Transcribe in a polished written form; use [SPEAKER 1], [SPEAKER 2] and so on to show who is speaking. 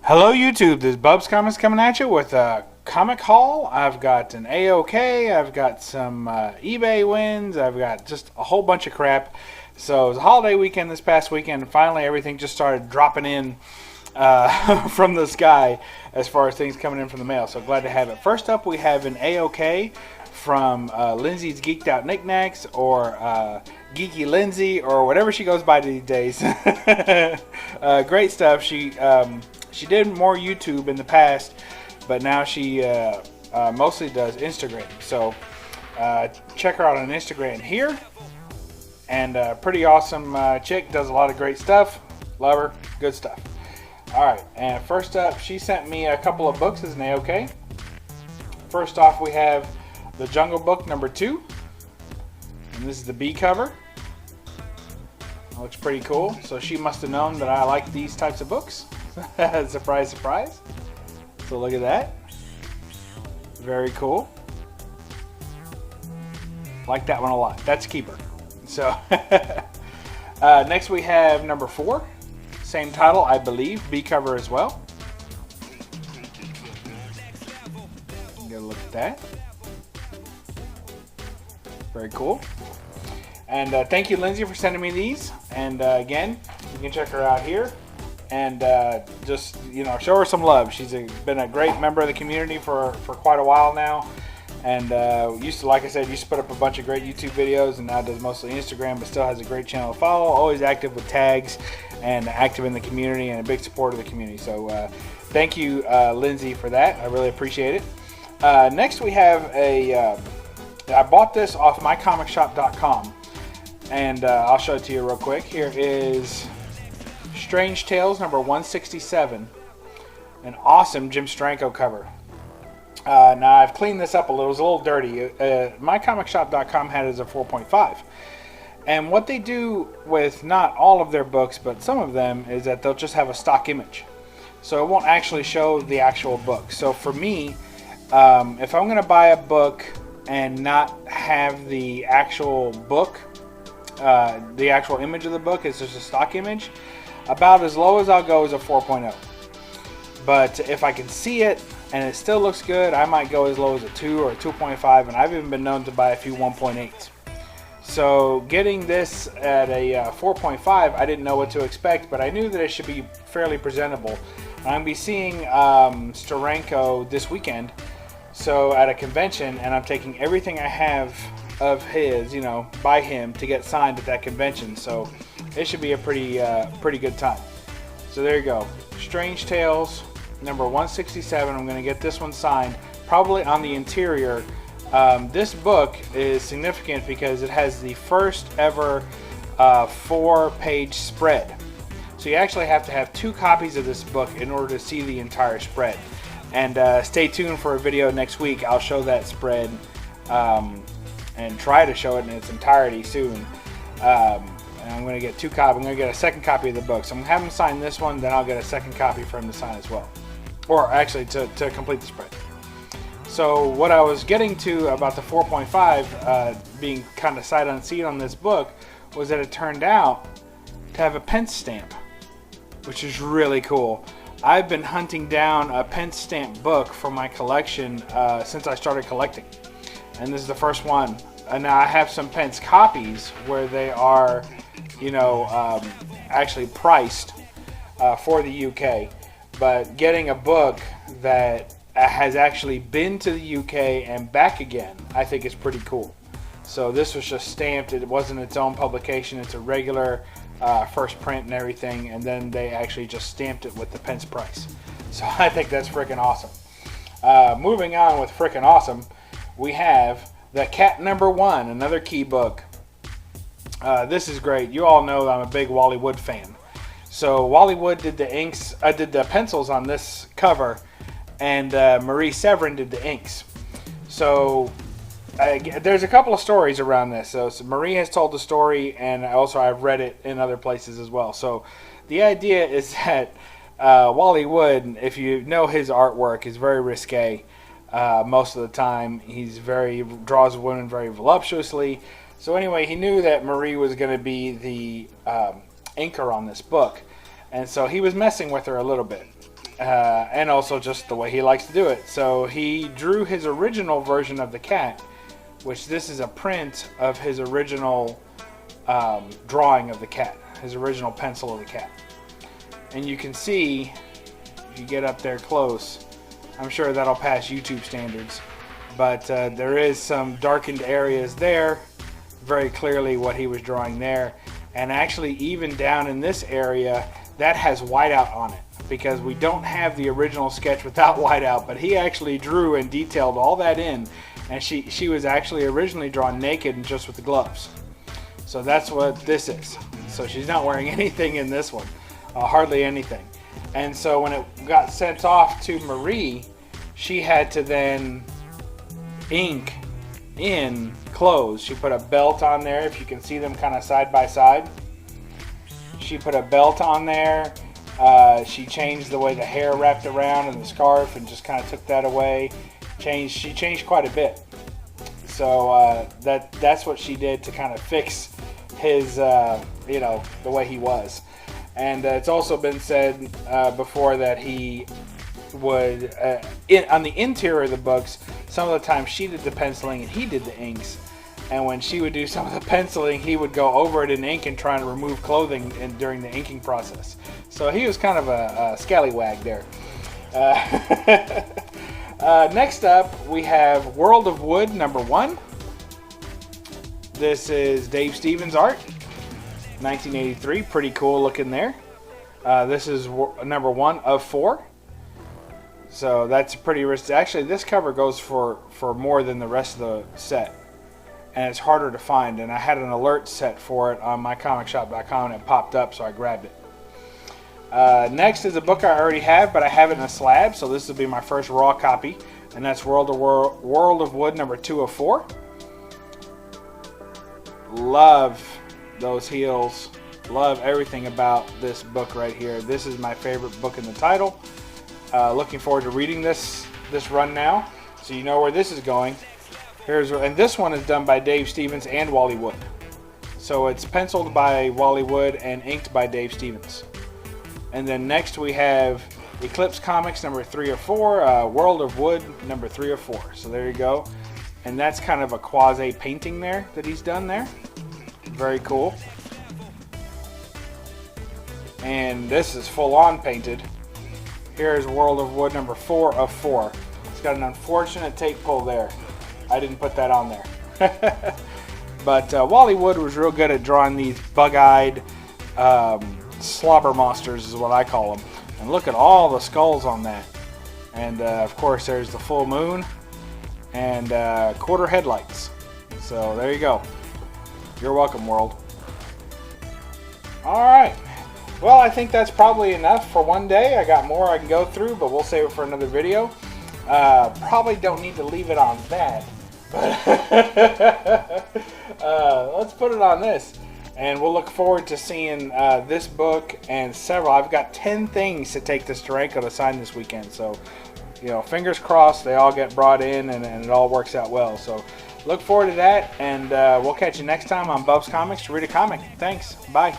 [SPEAKER 1] Hello YouTube, this is BUB'S Comics coming at you with a comic haul. I've got an AOK, I've got some eBay wins, I've got just a whole bunch of crap. So it was a holiday weekend this past weekend, and finally everything just started dropping in from the sky as far as things coming in from the mail. So glad to have it. First up we have an AOK from Lindsay's Geeked Out Knickknacks, or Geeky Lindsay, or whatever she goes by these days. Great stuff. She did more YouTube in the past, but now she mostly does Instagram. So check her out on Instagram here. And pretty awesome chick, does a lot of great stuff. Love her, good stuff. Alright, and first up, she sent me a couple of books as an AOK. First off, we have The Jungle Book #2. And this is the B cover. It looks pretty cool. So she must have known that I like these types of books. Surprise, surprise. So look at that. Very cool. Like that one a lot. That's a keeper. So next we have #4. Same title, I believe. B cover as well. Get a look at that. Very cool. And thank you, Lindsay, for sending me these. And again, you can check her out here. And just, you know, show her some love. She's been a great member of the community for quite a while now. And used to, like I said, used to put up a bunch of great YouTube videos, and now does mostly Instagram, but still has a great channel to follow. Always active with tags and active in the community, and a big supporter of the community. So thank you, Lindsay, for that. I really appreciate it. Next we have I bought this off mycomicshop.com, and I'll show it to you real quick. Here is Strange Tales #167, an awesome Jim Steranko cover. Now I've cleaned this up a little. It was a little dirty. MyComicShop.com had it as a 4.5. And what they do with not all of their books, but some of them, is that they'll just have a stock image. So it won't actually show the actual book. So for me, if I'm going to buy a book and not have the actual book, the actual image of the book is just a stock image, about as low as I'll go is a 4.0. But if I can see it and it still looks good, I might go as low as a 2 or a 2.5, and I've even been known to buy a few 1.8s. So getting this at a 4.5, I didn't know what to expect, but I knew that it should be fairly presentable. I'm going to be seeing Steranko this weekend, so at a convention, and I'm taking everything I have of his, you know, by him, to get signed at that convention. So it should be a pretty good time. So there you go. Strange Tales #167. I'm going to get this one signed, probably on the interior. This book is significant because it has the first ever 4-page spread. So you actually have to have 2 copies of this book in order to see the entire spread. And stay tuned for a video next week. I'll show that spread and try to show it in its entirety soon. And I'm going to get 2 copies. I'm going to get a second copy of the book. So I'm going to have him sign this one, then I'll get a second copy for him to sign as well. Or actually to complete the spread. So what I was getting to about the 4.5 being kind of sight unseen on this book was that it turned out to have a Pence stamp, which is really cool. I've been hunting down a Pence stamp book for my collection since I started collecting. And this is the first one. And now I have some Pence copies where they are, you know, actually priced for the UK. But getting a book that has actually been to the UK and back again, I think is pretty cool. So this was just stamped. It wasn't its own publication. It's a regular first print and everything. And then they actually just stamped it with the Pence price. So I think that's freaking awesome. Moving on with freaking awesome, we have The Cat #1, another key book. This is great. You all know that I'm a big Wally Wood fan. So Wally Wood did the inks. I did the pencils on this cover, and Marie Severin did the inks. So there's a couple of stories around this. So Marie has told the story, and also I've read it in other places as well. So the idea is that Wally Wood, if you know his artwork, is very risque. Most of the time, draws women very voluptuously. So anyway, he knew that Marie was going to be the inker on this book, and so he was messing with her a little bit. and also just the way he likes to do it. So he drew his original version of the cat, which this is a print of his original drawing of the cat, his original pencil of the cat. And you can see, if you get up there close, I'm sure that'll pass YouTube standards, but there is some darkened areas there, very clearly what he was drawing there. And actually even down in this area, that has whiteout on it, because we don't have the original sketch without whiteout, but he actually drew and detailed all that in, and she was actually originally drawn naked and just with the gloves. So that's what this is. So she's not wearing anything in this one, hardly anything. And so when it got sent off to Marie, she had to then ink in clothes. She put a belt on there, if you can see them kind of side by side. She put a belt on there. She changed the way the hair wrapped around and the scarf and just kind of took that away. She changed quite a bit. So that's what she did to kind of fix his, you know, the way he was. And it's also been said before that he would, on the interior of the books, some of the time she did the penciling and he did the inks. And when she would do some of the penciling, he would go over it in ink and try to remove clothing during the inking process. So he was kind of a scallywag there. Next up, we have World of Wood #1. This is Dave Stevens' art, 1983. Pretty cool looking there. This is #1 of 4. So that's pretty rich. Actually, this cover goes for more than the rest of the set. And it's harder to find. And I had an alert set for it on mycomicshop.com and it popped up, so I grabbed it. Next is a book I already have, but I have it in a slab, so this will be my first raw copy. And that's World of Wood #2 of 4. Love those heels. Love everything about this book right here. This is my favorite book in the title. Looking forward to reading this run now, so you know where this is going. And this one is done by Dave Stevens and Wally Wood. So it's penciled by Wally Wood and inked by Dave Stevens. And then next we have Eclipse Comics #3 of 4, World of Wood #3 of 4. So there you go. And that's kind of a quasi painting there that he's done there. Very cool. And this is full on painted. Here's World of Wood #4 of 4. It's got an unfortunate tape pull there. I didn't put that on there. But Wally Wood was real good at drawing these bug-eyed slobber monsters is what I call them. And look at all the skulls on that. And of course there's the full moon and quarter headlights. So there you go. You're welcome, world. Alright. Well, I think that's probably enough for one day. I got more I can go through, but we'll save it for another video. Probably don't need to leave it on that. But let's put it on this. And we'll look forward to seeing this book and several. I've got 10 things to take to Steranko to sign this weekend. So, you know, fingers crossed they all get brought in and it all works out well. So look forward to that. And we'll catch you next time on BUB'S Comics to read a comic. Thanks. Bye.